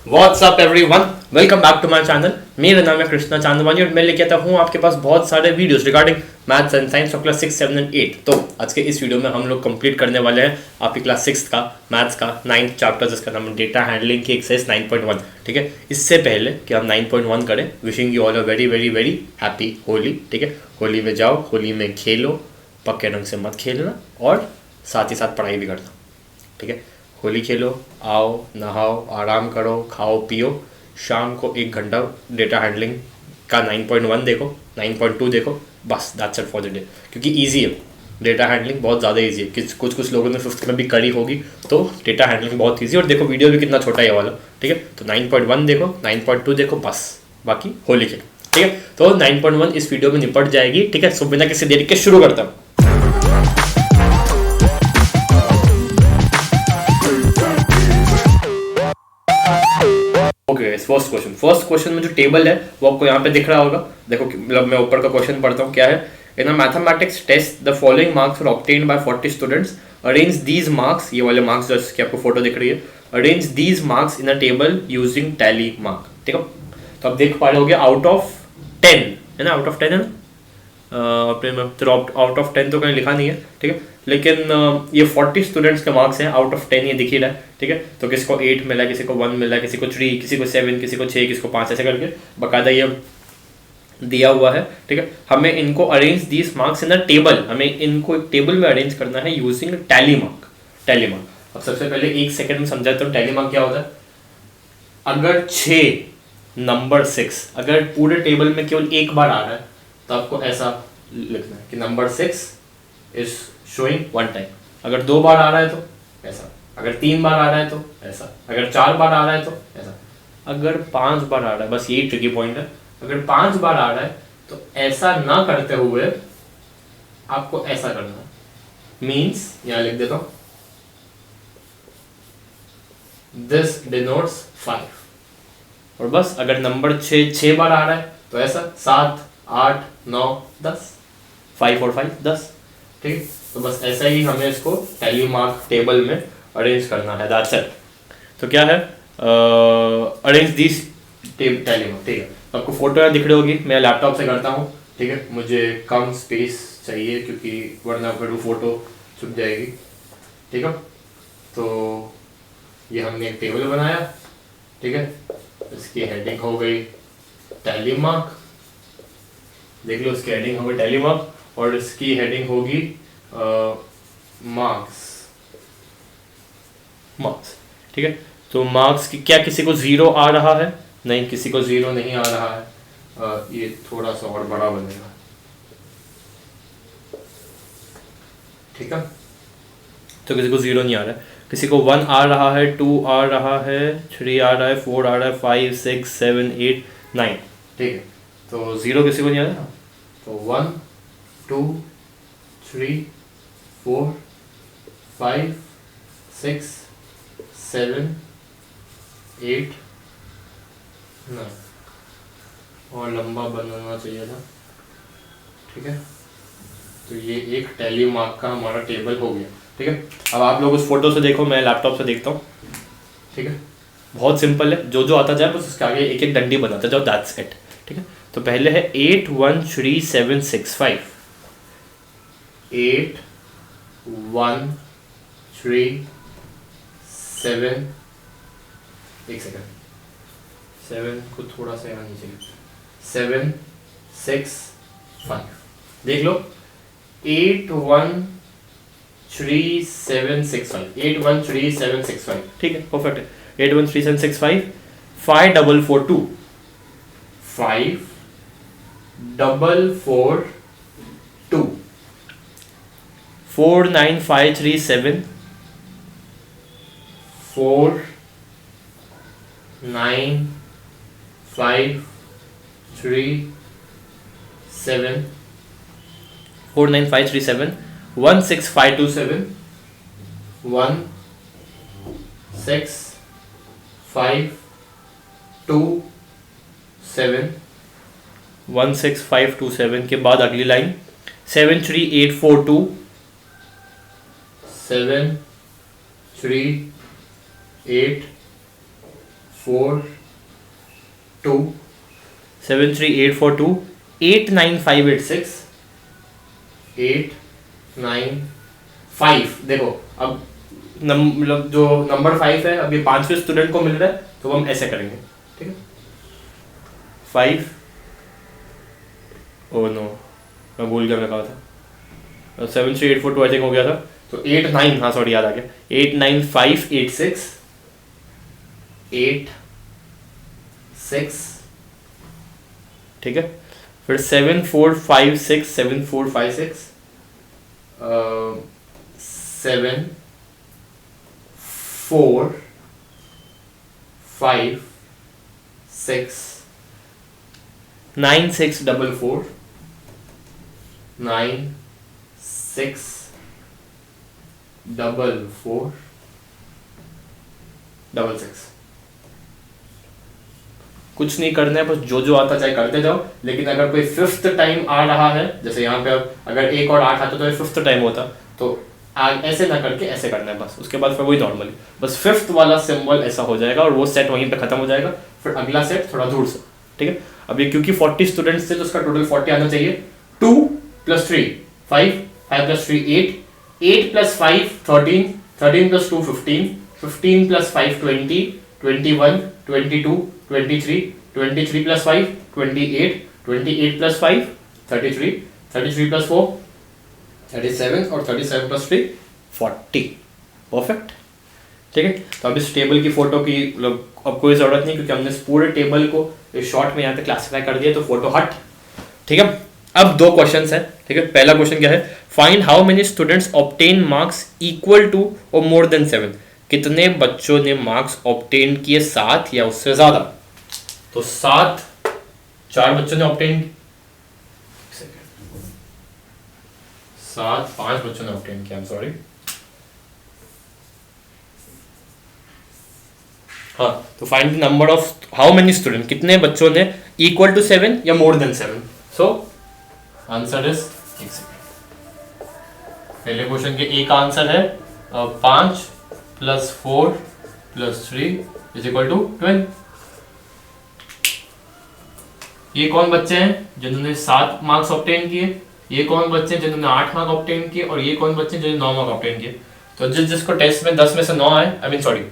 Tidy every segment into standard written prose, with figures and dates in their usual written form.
What's up everyone, welcome back to my channel. मेरा नाम है कृष्णा चांदवानी और मैं लेके आता हूँ आपके पास बहुत सारे videos regarding maths and science for class 6, 7 and 8। तो आज के इस वीडियो में हम लोग कंप्लीट करने वाले हैं आपकी क्लास 6 का मैथ्स का 9th चैप्टर, जिसका नाम है डेटा हैंडलिंग की एक्सरसाइज 9.1। ठीक है, इससे पहले कि हम 9.1 करें, wishing you all a very very very happy Holi. ठीक है, होली में जाओ, होली में खेलो, पक्के रंग से मत खेलना और साथ ही साथ पढ़ाई भी करना। ठीक है, होली खेलो, आओ, नहाओ, आराम करो, खाओ पियो, शाम को 1 घंटा डेटा हैंडलिंग का 9.1 देखो, 9.2 देखो, बस that's it for the day. क्योंकि ईजी है, डेटा हैंडलिंग बहुत ज़्यादा ईजी है। कुछ लोगों ने 5th में भी करी होगी, तो डेटा हैंडलिंग बहुत ईजी। और देखो वीडियो भी कितना छोटा है ये वाला। ठीक है, तो 9.1 देखो, 9.2 देखो, बस बाकी होली खेलो। ठीक है, तो 9.1 इस वीडियो में निपट जाएगी। ठीक है, सो बिना किसी देरी के शुरू करता हूँ। ओके, फर्स्ट क्वेश्चन में जो टेबल है वो आपको यहाँ पे दिख रहा होगा। देखो, मतलब मैं ऊपर का क्वेश्चन पढ़ता हूँ क्या है। In a mathematics test the following marks were obtained by 40 students. Arrange these marks, ये वाले मार्क्स जिसकी आपको फोटो दिख रही है, arrange these marks in a table using tally mark. ठीक है, तो आप देख पा रहे होगे आउट ऑफ 10 है ना, आउट ऑफ 10 है ना, आउट ऑफ 10 तो कहीं लिखा नहीं है। ठीक है, लेकिन ये 40 स्टूडेंट्स के मार्क्स हैं, आउट ऑफ 10 ये दिख ही रहा है। ठीक है, तो किसी को 8 मिला, किसी को 1 मिला, किसी को 3, किसी को 7, किसी को 6, किसी को 5, ऐसे करके बाकायदा ये दिया हुआ है। ठीक है, हमें इनको arrange these marks in a table, हमें इनको एक टेबल में अरेंज करना है using tally mark. Tally mark, अब सबसे पहले 1 सेकंड में समझाता हूँ टैली मार्क क्या होता है। अगर 6 नंबर 6 अगर पूरे टेबल में केवल एक बार आ रहा है तो आपको ऐसा लिखना है कि नंबर 6 इज शोइंग 1 टाइम। अगर 2 बार आ रहा है तो ऐसा, अगर 3 बार आ रहा है तो ऐसा, अगर 4 बार आ रहा है तो ऐसा, अगर 5 बार आ रहा है, बस यही ट्रिकी पॉइंट है, अगर 5 बार आ रहा है तो ऐसा ना करते हुए आपको ऐसा करना है। मीन्स यहां लिख देता हूं, दिस डिनोट्स 5। और बस अगर नंबर 6 बार आ रहा है तो ऐसा, 7, 8, 9, 10, 5 और 5 10। ठीक है, तो बस ऐसा ही हमें इसको टैली मार्क टेबल में अरेंज करना है। That's it. तो क्या है, अरेंज दिस टैली मार्क। ठीक है, तो आपको फोटो यहाँ दिख रही होगी, मैं लैपटॉप से करता हूँ। ठीक है, मुझे कम स्पेस चाहिए क्योंकि वरना फिर वो फोटो छुप जाएगी। ठीक है, तो ये हमने एक टेबल बनाया। ठीक है, इसकी हेडिंग हो गई टैली मार्क, देख लो, इसकी हेडिंग होगी टैली मार्क और इसकी हेडिंग होगी मार्क्स। ठीक है, तो मार्क्स की क्या किसी को 0 आ रहा है? नहीं, किसी को 0 नहीं आ रहा है। ये थोड़ा सा और बड़ा बनेगा। ठीक है, तो किसी को 0 नहीं आ रहा है, किसी को 1 आ रहा है, 2 आ रहा है, 3 आ रहा है, 4 आ रहा है, 5, 6, 7, 8, 9। ठीक है, तो 0 किसी को नहीं आ रहा, तो 1, 2, 3, 4, 5, 6, 7, 8, 9 और लंबा बनाना चाहिए था। ठीक है, तो ये एक टैली मार्क का हमारा टेबल हो गया। ठीक है, अब आप लोग उस फोटो से देखो, मैं लैपटॉप से देखता हूँ। ठीक है, बहुत सिंपल है, जो जो आता जाए बस उसके आगे एक एक डंडी बनाते जाओ, दैट्स इट। ठीक है, तो पहले है 8, 1, 3, 7, 6, 5। 8, 1, 3, 7, एक सेकंड, 7 को थोड़ा सा यहाँ नीचे, 7, 6, 5। देख लो, 8, 1, 3, 7, 6, 5, 8, 1, 3, 7, 6, 5। ठीक है, परफेक्ट है। 8, 1, 3, 7, 6, 5, 5, 4, 4, 2, 5, 4, 4, 2, 4, 9, 5, 3, 7, 4, 9, 5, 3, 7, 4, 9, 5, 3, 7, 1, 6, 5, 2, 7, 1, 6, 5, 2, 7, 1, 6, 5, 2, 7 के बाद अगली लाइन 7, 3, 8, 4, 2, 7, 3, 8, 2 7 3 8 4 2 8 9 5 8 6 8 9 5। देखो अब मतलब जो नंबर 5 है अभी 5वें स्टूडेंट को मिल रहा है, तो हम ऐसे करेंगे, ठीक है। 5, ओ नो मैं भूल गया, मैं कहा था 7 3 8 4 2 आई थिंक हो गया था, तो 8 9, हाँ सॉरी याद आ गया, 8 9 5 8 6 8 6, ठीक है। फिर 7 4 5 6 7 4 5 6 7 4 5 6 9 6 4 4 9 6 4 4 6 6। कुछ नहीं करना है, बस जो जो आता चाहे करते जाओ, लेकिन अगर कोई फिफ्थ टाइम आ रहा है, जैसे यहाँ पे अब अगर 1 और 8 आता तो ये फिफ्थ टाइम होता, तो ऐसे ना करके ऐसे करना है बस, उसके बाद फिर वही नॉर्मली बस फिफ्थ वाला सिंबल ऐसा हो जाएगा और वो सेट वहीं पे खत्म हो जाएगा, फिर अगला सेट थोड़ा दूर से, ठीक है। अब ये क्योंकि 40 स्टूडेंट्स थे तो उसका टोटल 40 आना चाहिए। 2 + 3 5 5 + 3 8 8 + 5 13 13 + 2 15 15 + 5 20 21 22 23 23 + 5 28 28 + 5 33 33 + 4 37 और 37 + 3 40। परफेक्ट, ठीक है। तो अब इस टेबल की फोटो की मतलब अब कोई ज़रूरत नहीं, क्योंकि हमने इस पूरे टेबल को इस शॉर्ट में यहाँ पे क्लासिफाई कर दिया, तो फोटो हट, ठीक है। अब 2 क्वेश्चंस हैं, ठीक है। पहला क्वेश्चन क्या है, find how many students obtain marks equal to और मोर देन 7। कितने बच्चों ने मार्क्स ऑब्टेन किए 7 या उससे ज्यादा। तो 7 4 बच्चों ने ऑब्टेन, 7 5 बच्चों ने ऑब्टेन किया, सॉरी, हाँ। तो find the number of how many student, कितने बच्चों ने इक्वल टू 7 या more than 7। So answer is, पहले क्वेश्चन के ए का आंसर है 5 + 4 + 3 = 12। ये कौन बच्चे हैं जिन्होंने 7 मार्क्स ऑब्टेन किए, ये कौन बच्चे हैं जिन्होंने 8 मार्क्स ऑब्टेन किए, और ये कौन बच्चे हैं जिन्होंने 9 मार्क्स ऑब्टेन किए। तो जिसको टेस्ट में 10 में से 9 आए, आई मीन सॉरी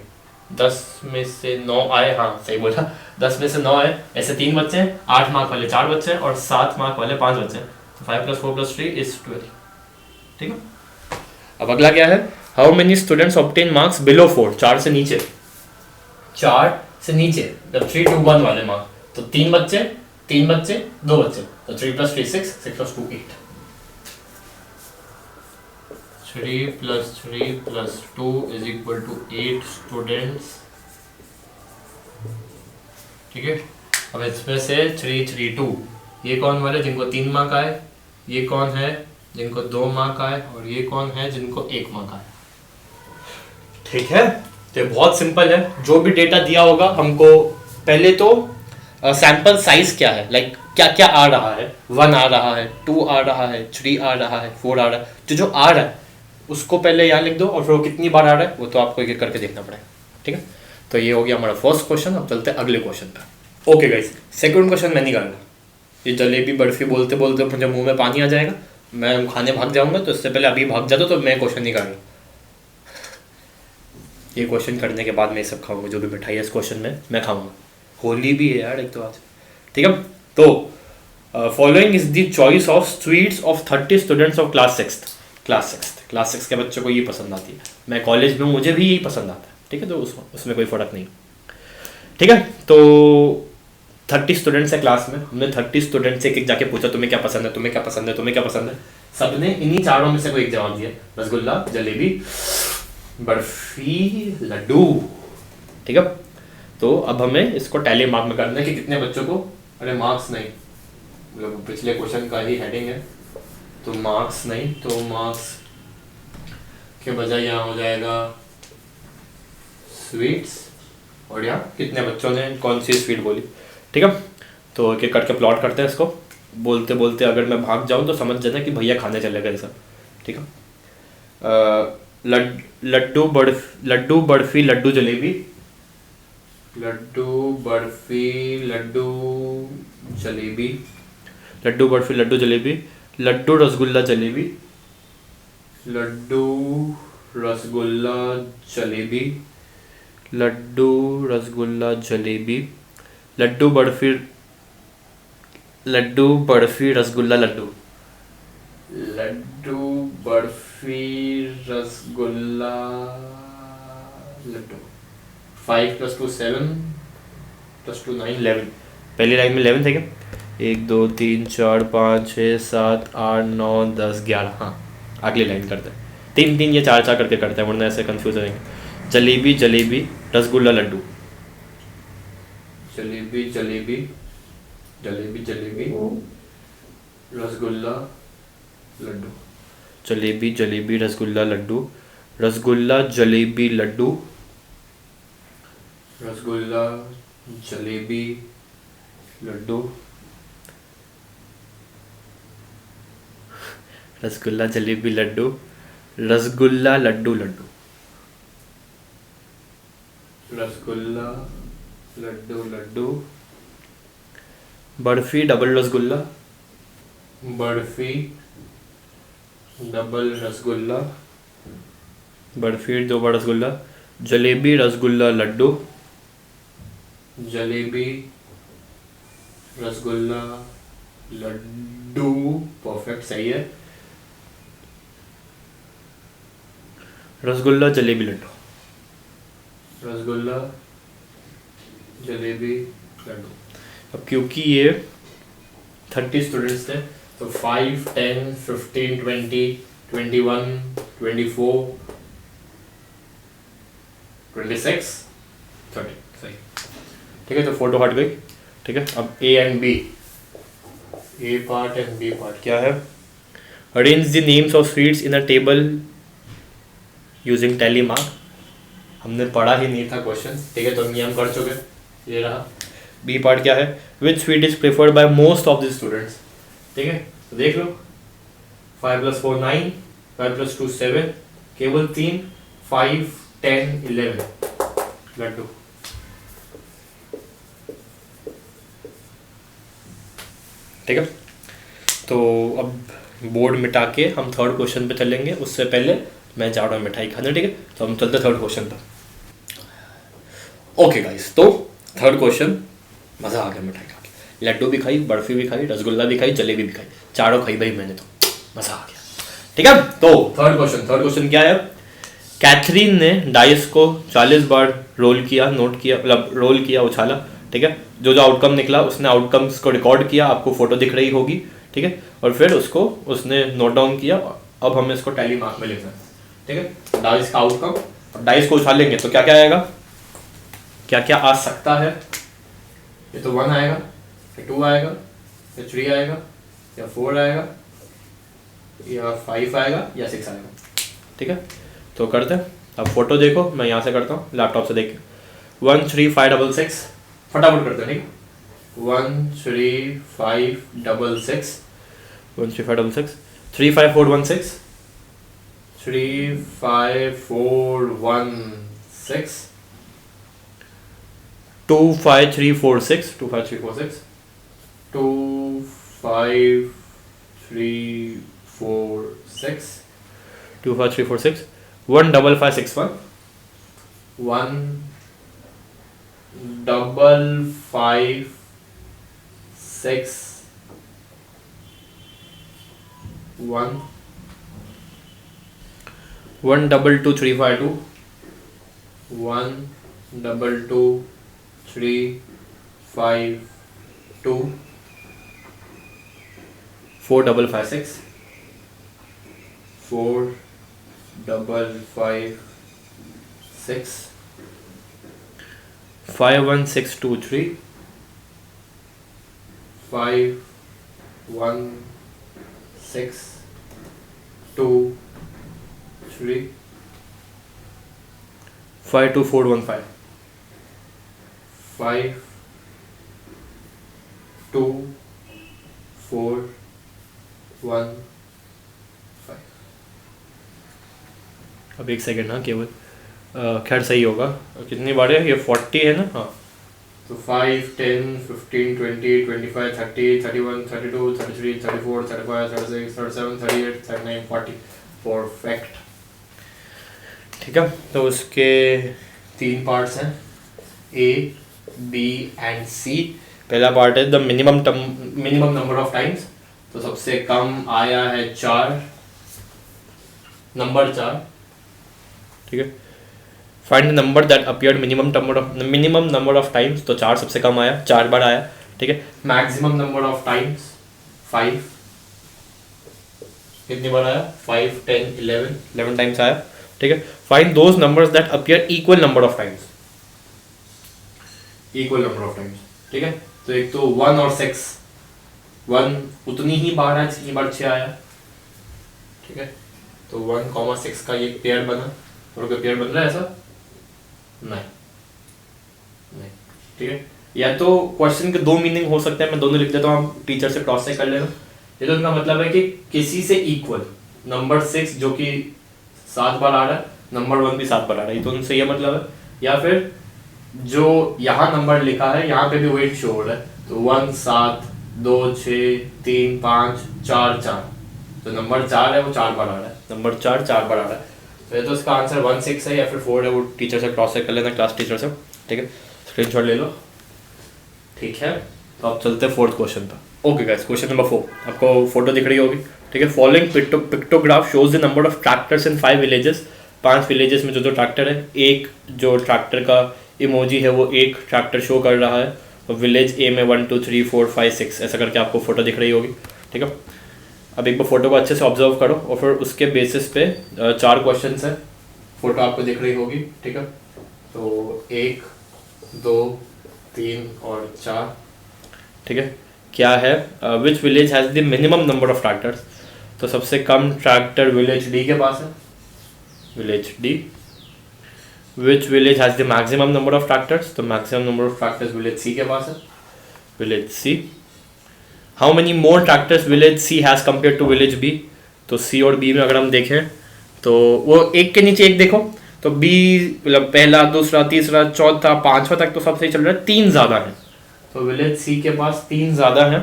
10 में से 9 आए, हाँ सही बोला, 10 में से 9 आए, ऐसे 3 बच्चे हैं, 8 मार्क वाले 4 बच्चे हैं और 7 मार्क वाले 5 बच्चे हैं। तो 5 + 4 + 3 = 12, ठीक है। अब अगला क्या है, how many students obtain marks below 4, 4 से नीचे, 4 से नीचे जब 3 2 1 वाले मार्क, तो 3 बच्चे 2 बच्चे, तो 3 + 3 6 6 + 2 8, 3 + 3 + 2 = 8 स्टूडेंट्स, ठीक है। अब इसमें से 3 3 2, ये कौन वाले जिनको 3 मार्क आए, ये कौन है जिनको 2 मार्क आए, और ये कौन है जिनको 1 मार्क आए, ठीक है। तो बहुत सिंपल है, जो भी डेटा दिया होगा हमको पहले तो सैंपल साइज क्या है, लाइक क्या क्या आ रहा है, 1 आ रहा है, 2 आ रहा है, 3 आ रहा है, 4 आ रहा है, जो आ रहा है उसको पहले यहाँ लिख दो, और फिर वो कितनी बार आ रहा है वो तो आपको एक करके देखना पड़ेगा, ठीक है। तो ये हो गया हमारा फर्स्ट क्वेश्चन। अब चलते हैं अगले क्वेश्चन पे। ओके गाइस, सेकंड क्वेश्चन मैं नहीं करूँगा, ये जलेबी बर्फी बोलते बोलते मुझे मुंह में पानी आ जाएगा, मैं खाने भाग जाऊंगा, तो इससे पहले अभी भाग जाता तो मैं क्वेश्चन नहीं करूँगा। ये क्वेश्चन करने के बाद मैं सब खाऊंगा, जो भी मिठाई है इस क्वेश्चन में मैं खाऊंगा। होली भी है यार एक तो आज, ठीक है। तो following is the choice of sweets of 30 students of class six के बच्चों को ये पसंद आती है। मैं कॉलेज में, मुझे भी यही पसंद आता है, ठीक है। तो उसमें कोई फर्क नहीं, ठीक है। तो 30 स्टूडेंट्स है क्लास में, हमने 30 स्टूडेंट से एक जाके पूछा तुम्हें क्या पसंद है, तुम्हें क्या पसंद है, तुम्हें क्या पसंद है। सबने इन्हीं चारों में से कोई एक जवाब दिया, रसगुल्ला, जलेबी, बर्फी, लड्डू, ठीक है। तो अब हमें इसको टैली मार्क में करना है कि कितने बच्चों को, अरे मार्क्स नहीं, मतलब पिछले क्वेश्चन का ही हेडिंग है, तो मार्क्स नहीं, तो मार्क्स के बजाय यहाँ हो जाएगा स्वीट्स, और यहाँ कितने बच्चों ने कौन सी स्वीट बोली, ठीक है। तो एक एक करके प्लॉट करते हैं इसको, बोलते बोलते अगर मैं भाग जाऊँ तो समझ जाना कि भैया खाने चले गए सब, ठीक है। लड्डू बर्फी, लड्डू जलेबी, लड्डू बर्फी लड्डू जलेबी, लड्डू बर्फी लड्डू जलेबी, लड्डू रसगुल्ला जलेबी, लड्डू रसगुल्ला जलेबी, लड्डू रसगुल्ला जलेबी, लड्डू बर्फी रसगुल्ला लड्डू, लड्डू बर्फी रसगुल्ला लड्डू। 5 + 2 7 + 2 9 11। पहली लाइन में 11 थे क्या? 1 2 3 4 5 6 7 8 9 10 11। हाँ, अगली लाइन करते हैं 3 3 या 4 4 करके करते हैं, वरना ऐसे कंफ्यूज हो जाएंगे। जलेबी जलेबी रसगुल्ला लड्डू, जलेबी जलेबी जलेबी जलेबी रसगुल्ला लड्डू, जलेबी जलेबी रसगुल्ला लड्डू, रसगुल्ला जलेबी लड्डू, रसगुल्ला जलेबी लड्डू, रसगुल्ला जलेबी लड्डू, रसगुल्ला लड्डू लड्डू, रसगुल्ला लड्डू लड्डू, बर्फी डबल रसगुल्ला, बर्फी डबल रसगुल्ला, बर्फी 2 बार रसगुल्ला, जलेबी रसगुल्ला लड्डू, जलेबी रसगुल्ला लड्डू, परफेक्ट, सही है। रसगुल्ला जलेबी लड्डू, रसगुल्ला जलेबी लड्डू। अब क्योंकि ये 30 स्टूडेंट्स थे तो 5 10 15 20 21 24 26 30, सही, ठीक है। तो फोटो हट गई, ठीक है। अब A and B, A part and B part क्या है? Arrange the names of sweets in a table using tally mark. हमने पढ़ा ही नहीं था क्वेश्चन, ठीक है, तो ये हम कर चुके, ये रहा। बी पार्ट क्या है? Which sweet is preferred by most of the students, ठीक है, तो देख लो 5 + 4 9, 5 + 2 7, केवल 3 5 10 11 लड्डू। ठीक है, तो अब बोर्ड मिटा के हम थर्ड क्वेश्चन पे चलेंगे। उससे पहले मैं जा रहा हूँ मिठाई खाने, ठीक है, तो हम चलते थर्ड क्वेश्चन पर। ओके गाइस, तो थर्ड क्वेश्चन, मज़ा आ गया मिठाई खा के, लड्डू भी खाई, बर्फी भी खाई, रसगुल्ला भी खाई, जलेबी भी खाई, चारों खाई भाई मैंने, तो मज़ा आ गया, ठीक है। तो थर्ड क्वेश्चन क्या है? कैथरीन ने डाइस को 40 बार रोल किया, नोट किया, मतलब रोल किया, उछाला, ठीक है। जो जो आउटकम निकला उसने आउटकम्स को रिकॉर्ड किया, आपको फोटो दिख रही होगी, ठीक है, और फिर उसको उसने नोट डाउन किया। अब हमें इसको टैली मार्क में लिखना है, ठीक है। डाइस का आउटकम, अब डाइस को उछालेंगे तो क्या क्या आएगा, क्या क्या आ सकता है? ये तो 1 आएगा, या 2 आएगा, या 3 आएगा, या 4 आएगा, या 5 आएगा, या 6 आएगा, ठीक है। तो करते हैं, अब फोटो देखो, मैं यहाँ से करता हूँ लैपटॉप से देख के। 1 3 5 6 6, फटाफट करते हैं, ठीक। 1 3 5 6 1 3 5 6 3 5 4 1 6 3 5 4 1 6 2 5 3 4 6 2 5 3 4 6 2 5 3 4 6 2 5 3 4 6 1 5 5 6 1 1 5 6 1 1 2 2 3 5 2 1 2 2 3 5 2 4 5 5 6 4 5 5 6 5 1 6 2 3 5 1 6 2 3 5 2 4 1 5 5 2 4 1 5। अब एक सेकेंड, हाँ केवल, खैर सही होगा। कितनी बार है ये? 40 है ना, हाँ तो 5, 10, 15, 20, 25, 30, 31, 32, 33, 34, 35, 36, 37, 38, 39, 40 परफेक्ट। ठीक है, तो उसके 3 पार्ट्स हैं, ए, बी एंड सी। पहला पार्ट है the minimum number of times. तो सबसे कम आया है 4, नंबर 4। ठीक है, find the number that appeared minimum number of times. तो 4 सबसे कम आया, 4 बार आया। ठीक है, मैक्सिमम नंबर ऑफ टाइम्स 5, कितनी बार आया? 5, 10, 11 टाइम्स आया। ठीक है, find those numbers that appear equal number of times, equal number of times. ठीक है, तो एक तो 1 और 6, 1 उतनी ही बार आया जितनी बार 6 आया। ठीक है, तो 1, 6 का ये पेयर बना, और कोई पेयर बन रहा है ऐसा? नहीं। ठीक है, या तो क्वेश्चन के 2 मीनिंग हो सकते हैं, मैं दोनों लिख देता हूँ, आप टीचर से क्रॉस चेक कर लेना। ये तो इनका मतलब है कि किसी से इक्वल नंबर 6 जो कि 7 बार आ रहा है, नंबर 1 भी 7 बार आ रहा है, ये तो उनसे ये मतलब है। या फिर जो यहाँ नंबर लिखा है यहाँ पे भी वही शो हो रहा है, तो 1, 7, 2, 6, 3, 5, 4, 4, तो नंबर 4 है वो 4 बार आ रहा है, नंबर 4 4 बार आ रहा है। तो ये तो इसका आंसर 1, 6 है या फिर 4 है, वो टीचर से क्रॉस चेक कर लेना, क्लास टीचर से। ठीक है, स्क्रीनशॉट ले लो। ठीक है, तो आप चलते हैं 4th क्वेश्चन पर। ओके गाइस, क्वेश्चन नंबर 4, आपको फोटो दिख रही होगी। ठीक है, following pictograph shows the number of tractors in 5 villages. 5 villages में जो ट्रैक्टर है, एक जो ट्रैक्टर का इमोजी है वो एक ट्रैक्टर शो कर रहा है, और विलेज ए में 1, 2, 3, 4, 5, 6 ऐसा करके आपको फोटो दिख रही होगी। ठीक है, अब एक बार फोटो को अच्छे से ऑब्जर्व करो और फिर उसके बेसिस पे 4 क्वेश्चन है, फोटो आपको दिख रही होगी। ठीक है, तो 1, 2, 3 और 4। ठीक है, क्या है? Which village has the minimum number of tractors. तो सबसे कम ट्रैक्टर विलेज डी के पास है, village D. Which village has the maximum number of tractors. तो maximum number of tractors village C के पास है, village C. How many more tractors village C has compare to village B. तो C और B में अगर हम देखें तो वो एक के नीचे एक देखो, तो बी मतलब पहला, दूसरा, तीसरा, चौथा, 5वां तक तो सब सही चल रहा है, 3 ज़्यादा है, तो विलेज सी के पास 3 ज़्यादा है।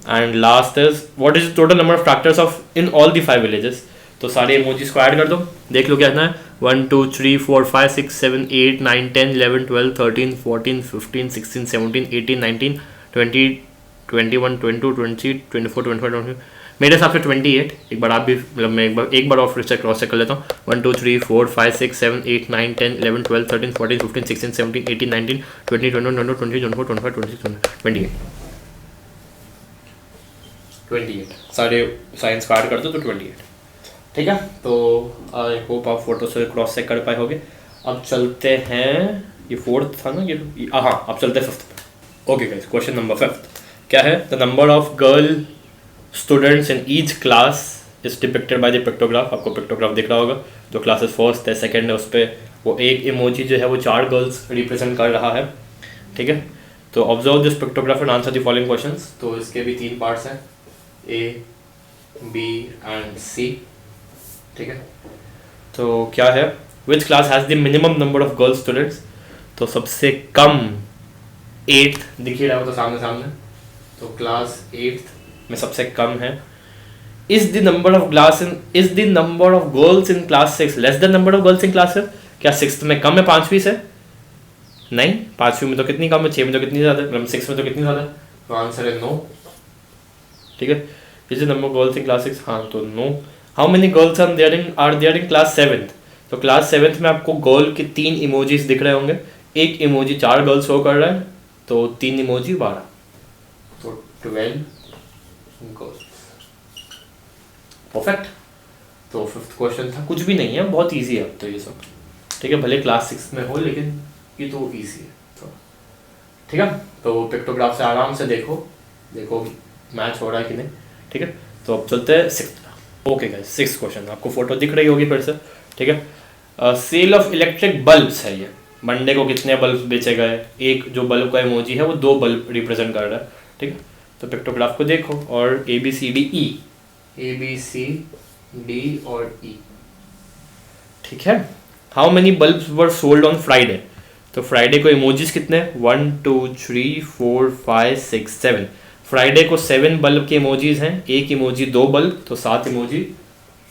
And last is what is the total number of tractors of in all the 5 villages. तो सारे इमोजीज को ऐड कर दो, देख लो क्या है। 1, 2, 3, 4, 5, 6, 7, 8, 9, 10, 11, 12, 13, 14, 15, 16, 17, 18, 19, 20, 21, 22, 23, 24, 25, 25, मेरे हिसाब से 28। एक बार आप भी मतलब मैं एक बार और फिर से क्रॉस चेक कर लेता हूँ। 1, 2, 3, 4, 5, 6, 7, 8, 9, 10, 11, 12, 13, 14, 15, 16, 17, 18, 19, 20, 21, 22, 23, 24, 25, 26, 28। 28 सारे साइंस का ऐड कर दो तो 28। ठीक है, तो आई होप आप फोटो से क्रॉस चेक कर पाए होगे। अब चलते हैं, ये 4th था ना ये, हाँ अब चलते हैं 5th पे। ओके गाइस, क्वेश्चन नंबर 5 क्या है? The number of girl students in each class is depicted by the pictograph. आपको पिक्टोग्राफ दिख रहा होगा, जो क्लासेस 1st है 2nd है उस पर वो एक इमोजी जो है वो 4 गर्ल्स रिप्रेजेंट कर रहा है। ठीक है, तो observe this pictograph and answer the following questions. तो इसके भी 3 पार्ट्स हैं, ए, बी एंड सी। ठीक है, तो क्या है? Which class has the minimum number of girl students. तो सबसे कम 8th दिख ही रहा हो तो सामने सामने, तो क्लास 8th में सबसे कम है। Is the number of girls in class 6 less than number of girls in class 6। क्या 6th में कम है 5वीं से? नहीं, 5वीं में तो कितनी कम है, 6 में तो कितनी ज़्यादा है, 6 में तो कितनी ज़्यादा है, तो आंसर है नो। ठीक है, is the number of girls in class 6, हाँ तो no. How many girls are there in class 7th। तो क्लास 7th में आपको गर्ल के 3 इमोजीज दिख रहे होंगे, एक इमोजी 4 गर्ल्स शो कर रहा है, तो 3 इमोजी 12, तो 12 गर्ल्स। परफेक्ट। तो 5th क्वेश्चन था, कुछ भी नहीं है, बहुत इजी है अब तो ये सब। ठीक है, भले क्लास 6 में हो लेकिन ये तो इजी है तो। ठीक है, तो पिक्टोग्राफ से आराम से देखो मैच हो रहा है कि नहीं। ठीक है, तो अब चलते हैं 6th। Okay guys, 6th question, आपको फोटो दिख रही होगी फिर से। ठीक है, सेल ऑफ इलेक्ट्रिक बल्ब्स है ये। मंडे को कितने बल्ब बेचे गए, एक जो बल्ब का इमोजी है वो 2 बल्ब रिप्रेजेंट कर रहा है। ठीक है, तो पिक्टोग्राफ को देखो और ABCDE और E। ठीक है, how many bulbs were sold on Friday. तो फ्राइडे को इमोजीज कितने हैं? 1 2 3 4 5 6 7। फ्राइडे को 7 बल्ब के इमोजीज हैं, एक इमोजी 2 बल्ब, तो 7 इमोजी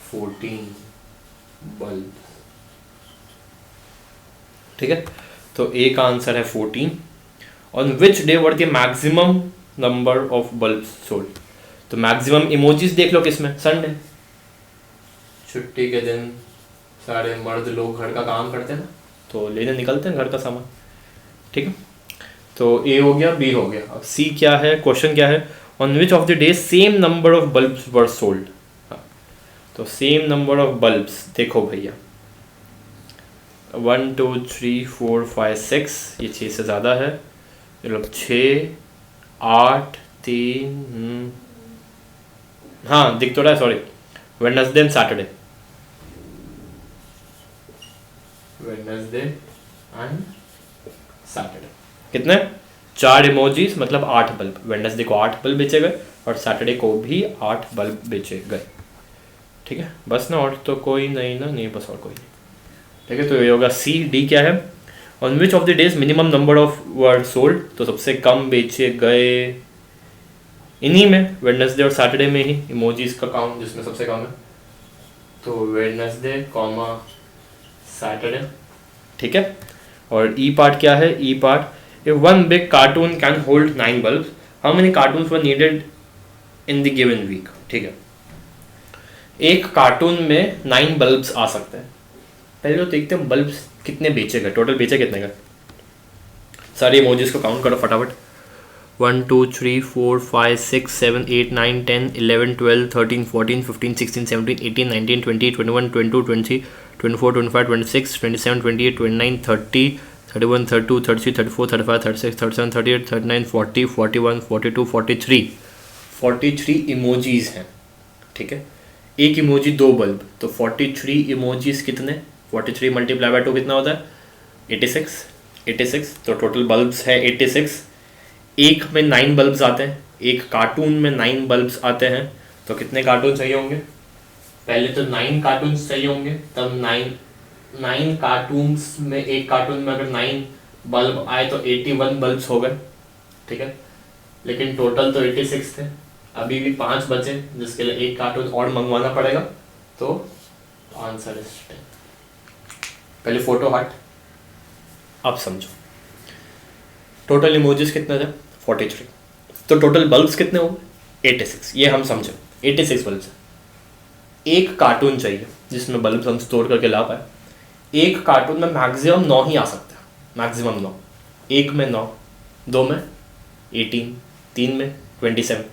14 बल्ब। ठीक है, तो ए का आंसर है 14। On which day were the maximum number of bulb sold? तो मैक्सिमम इमोजीज देख लो किसमें? संडे, छुट्टी के दिन सारे मर्द लोग घर का काम करते हैं ना, तो लेने निकलते हैं घर का सामान। ठीक है, तो ए हो गया, बी हो गया। अब सी क्या है, क्वेश्चन क्या है? On which of the day same number of bulbs were sold? तो सेम नंबर ऑफ बल्ब्स देखो भैया, 1 2 3 4 5 6, ये 6 से ज़्यादा है, चलो 6 8 3, हाँ दिख तो रहा है, sorry, Wednesday and Saturday, Wednesday and Saturday कितने? 4 इमोजीज मतलब 8 बल्ब। वेडनेसडे को 8 बल्ब बेचे गए और सैटरडे को भी 8 बल्ब बेचे गए। ठीक है, बस ना, और तो कोई नहीं ना? नहीं, बस और कोई नहीं। ठीक है, तो ये होगा सी। डी क्या है? On which of the days minimum number of were sold? तो सबसे कम बेचे गए इन्हीं में, वेडनेसडे और सैटरडे में ही, इमोजीज का काउंट जिसमें सबसे कम है, तो वेडनेसडे कॉमा सैटरडे। ठीक है, और ई पार्ट क्या है? E part, if one big carton can hold 9 bulbs, how many cartons were needed in the given week? ठीक है, एक कार्टून में 9 बल्ब्स आ सकते हैं। पहले तो देखते हैं बल्ब्स कितने बेचे गए, टोटल बेचे कितने गए। सारे इमोजीज को काउंट करो फटाफट। 1 2 3 4 5 6 7 8 9 10 11 12 13 14 15 16 17 18 19 20 21 22 23 24 25 26 27 28 29 30 31 32 33 34 35 36 37 38 39 40 41 42 43 43 इमोजीज हैं। ठीक है, एक इमोजी 2 बल्ब, तो 43 इमोजीज कितने? 43 मल्टीप्लाई बाय 2 कितना होता है? 86। 86, तो टोटल बल्ब्स है 86। एक में 9 बल्ब्स आते हैं, एक कार्टून में 9 बल्ब्स आते हैं, तो कितने कार्टून चाहिए होंगे? पहले तो 9 कार्टून चाहिए होंगे, तब 9 कार्टून्स में, एक कार्टून में अगर 9 बल्ब आए तो 81 बल्ब्स हो गए। ठीक है, लेकिन टोटल तो 86 थे, अभी भी 5 बचे जिसके लिए एक कार्टून और मंगवाना पड़ेगा, तो आंसर इज 10। पहले फोटो हट, अब समझो टोटल इमोजीज कितने थे? 43, तो टोटल बल्ब्स कितने होंगे? 86। ये हम समझे 86 बल्ब्स है। एक कार्टून चाहिए जिसमें बल्ब्स हम स्टोर करके ला पाए। एक कार्टून में मैक्सिमम 9 ही आ सकते हैं, मैक्सिमम 9। एक में 9, 2 में 18, 3 में 27,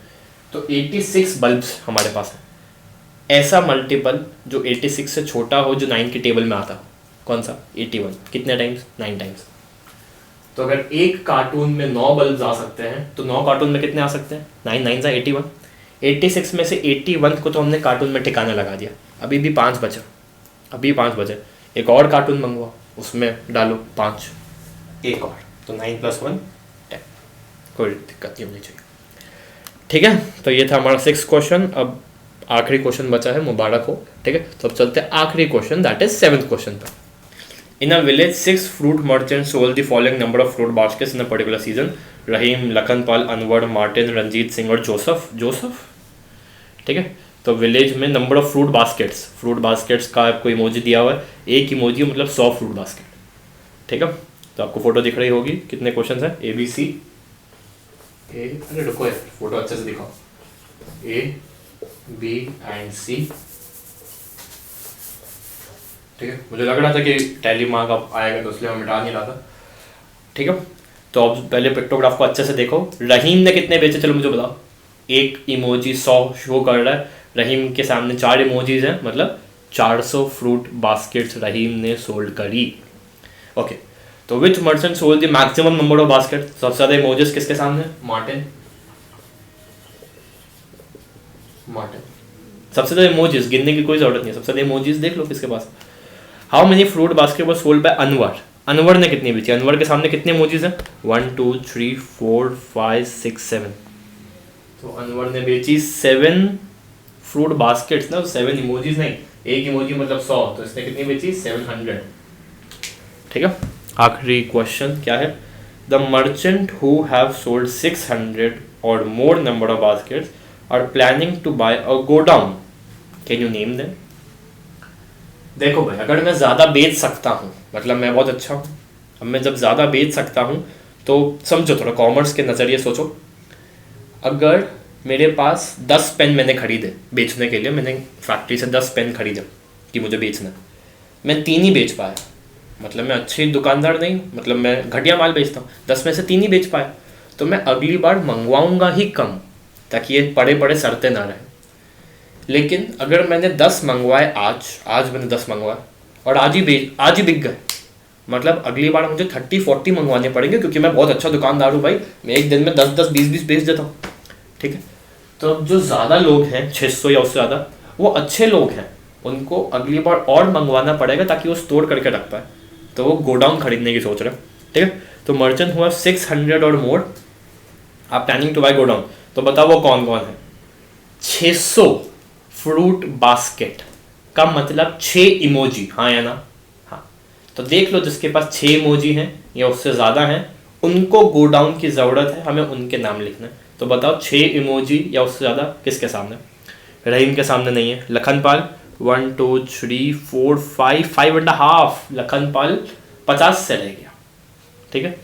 तो 86 बल्ब्स हमारे पास है। ऐसा मल्टीपल जो 86 से छोटा हो, जो 9 की टेबल में आता हो, कौन सा? 81। कितने टाइम्स? 9 टाइम्स। तो अगर एक कार्टून में 9 बल्ब्स आ सकते हैं, तो 9 कार्टून में कितने आ सकते हैं? 9 9 सा 81। 86 में से 81 को तो हमने कार्टून में ठिकाना लगा दिया, अभी भी 5 बचे, अभी 5 बचे। एक और कार्टून मंगवाओ, उसमें डालो 5, एक और, तो 9 + 1 10। कोई दिक्कत नहीं होनी चाहिए। ठीक है, तो ये था हमारा 6th क्वेश्चन। अब आखिरी क्वेश्चन बचा है, मुबारक हो। ठीक है, तो अब चलते हैं आखिरी question, that is 7th question पर। In a village, 6 fruit merchants sold the following number of fruit baskets in a particular season: Rahim, Lakhanpal, Anwar, Martin, Ranjit Singh और जोसफ। ठीक है, तो विलेज में नंबर ऑफ फ्रूट बास्केट्स का आपको इमोजी दिया हुआ है। एक इमोजी मतलब 100 फ्रूट बास्केट। ठीक है, तो आपको फोटो दिख रही होगी। कितने क्वेश्चन है? ए बी सी, अरे रुको यार, फोटो अच्छे से दिखाओ। ए बी एंड सी। ठीक है, मुझे लग रहा था कि टैली मार्क अब आएगा, तो इसलिए मैं मिटा नहीं रहा था। ठीक है, तो अब पहले पिक्टोग्राफ को अच्छे से देखो। रहीम ने कितने बेचे, चलो मुझे बताओ। एक इमोजी 100 शो कर रहा है, रहीम के सामने 4 इमोजीज हैं, मतलब 400 फ्रूट बास्केट्स रहीम ने सोल्ड करी। ओके, तो which merchant sold the maximum number of basket? सबसे ज़्यादा इमोजीज किसके सामने? मार्टिन। सबसे ज़्यादा इमोजीज गिनने की कोई जरूरत नहीं है, सबसे ज़्यादा इमोजीज देख लो किसके पास। How many fruit basket were sold by Anwar? Anwar ने कितनी बेची? अनवर के सामने कितने इमोजीज हैं? 1 2 3 4 5 6 7। तो अनवर ने बेची 7 फ्रूट बास्केट्स ना, 7 इमोजीज नहीं। एक इमोजी मतलब 100, तो इसने कितनी बेची? 700। ठीक है, आखिरी क्वेश्चन क्या है? The merchant who have sold 600 और more number of baskets are planning to buy a godown, can you name them? देखो भाई, अगर मैं ज़्यादा बेच सकता हूँ मतलब मैं बहुत अच्छा हूँ। अब मैं जब ज़्यादा बेच सकता हूँ तो समझो, थोड़ा कॉमर्स के नज़रिए सोचो। अगर मेरे पास 10 पेन मैंने खरीदे बेचने के लिए, मैंने फैक्ट्री से 10 पेन खरीदे कि मुझे बेचना है, मैं 3 ही बेच पाया, मतलब मैं अच्छी दुकानदार नहीं, मतलब मैं घटिया माल बेचता हूँ, 10 में से 3 ही बेच पाया, तो मैं अगली बार मंगवाऊंगा ही कम, ताकि ये पड़े पड़े सड़ते ना रहे। लेकिन अगर मैंने 10 मंगवाए, आज मैंने 10 मंगवाए और आज ही बिक गए, मतलब अगली बार मुझे 30-40 मंगवाने पड़ेंगे, क्योंकि मैं बहुत अच्छा दुकानदार हूँ भाई, मैं एक दिन में 10-10 20-20 बेच देता हूँ। ठीक है, तो अब जो ज़्यादा लोग हैं 600 या उससे ज़्यादा, वो अच्छे लोग हैं, उनको अगली बार और मंगवाना पड़ेगा ताकि वो स्टोर करके रख पाए, तो वो गोडाउन खरीदने की सोच रहे हैं। ठीक है, तो मर्चेंट हुआ 600 और मोर आप प्लानिंग टू बाय गोडाउन, तो बताओ वो कौन कौन है? 600 फ्रूट बास्केट का मतलब 6 इमोजी, हाँ या ना? हाँ, तो देख लो जिसके पास 6 इमोजी हैं या उससे ज़्यादा हैं, उनको गोडाउन की ज़रूरत है, हमें उनके नाम लिखना है। तो बताओ 6 इमोजी या उससे ज़्यादा किसके सामने? रहीम के सामने नहीं है। लखनपाल 1 2 3 4 5.5, लखनपाल 50 से रह गया। ठीक है,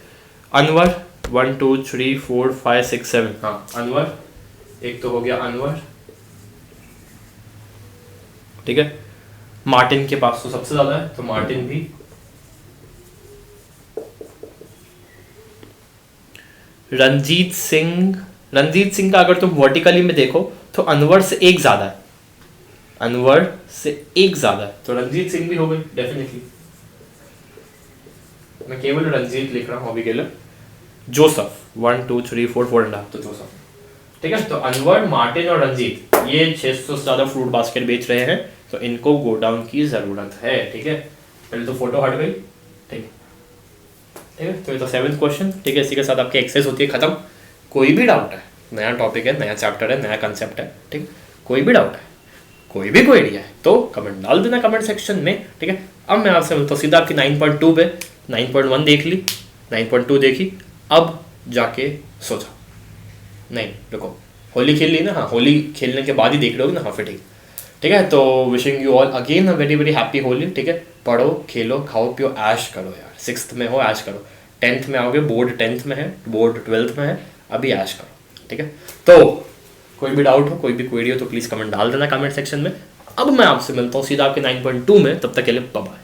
अनवर 1 2 3 4 5 6 7, हाँ अनवर एक तो हो गया अनवर। ठीक है, मार्टिन के पास तो सबसे ज़्यादा है, तो मार्टिन भी। रंजीत सिंह का अगर तुम वर्टिकली में देखो तो अनवर से एक ज़्यादा है, अनवर से एक ज़्यादा है, तो रंजीत सिंह भी हो गई डेफिनेटली। मैं केवल रंजीत लिख रहा हूँ अभी के लिए। जोसफ 1 2 3 4 4.5, तो जोसफ। ठीक है, तो अनवर, मार्टिन और रंजीत ये 600 से ज़्यादा फ्रूट बास्केट बेच रहे हैं, तो इनको गोडाउन की ज़रूरत है। ठीक है, पहले तो फोटो हट गई। ठीक है, तो ये तो 7th क्वेश्चन। ठीक है, इसी के साथ आपकी एक्सरसाइज होती है खत्म। कोई भी डाउट है, नया टॉपिक है, नया चैप्टर है, नया कंसेप्ट है, ठीक, कोई भी डाउट है, कोई भी कोई आइडिया है तो कमेंट डाल देना कमेंट सेक्शन में। ठीक है, अब मैं आपसे मिलता हूँ सीधा आपकी 9.2 पे। 9.1 देख ली, 9.2 देखी, अब जाके सोचा नहीं, रुको, होली खेल ली ना, हाँ होली खेलने के बाद ही देख लोगे ना, हाँ फिर ठीक है। तो wishing you all again a very very happy Holi. ठीक है, पढ़ो, खेलो, खाओ, पियो, ऐश करो यार। 6th में हो, ऐश करो। 10th में आओगे, बोर्ड 10th में है, बोर्ड 12th में है, अभी ऐश करो। ठीक है, तो कोई भी डाउट हो, कोई भी क्वेरी हो तो प्लीज़ कमेंट डाल देना कमेंट सेक्शन में। अब मैं आपसे मिलता हूँ सीधा आपके 9.2 में, तब तक के लिए बाय बाय।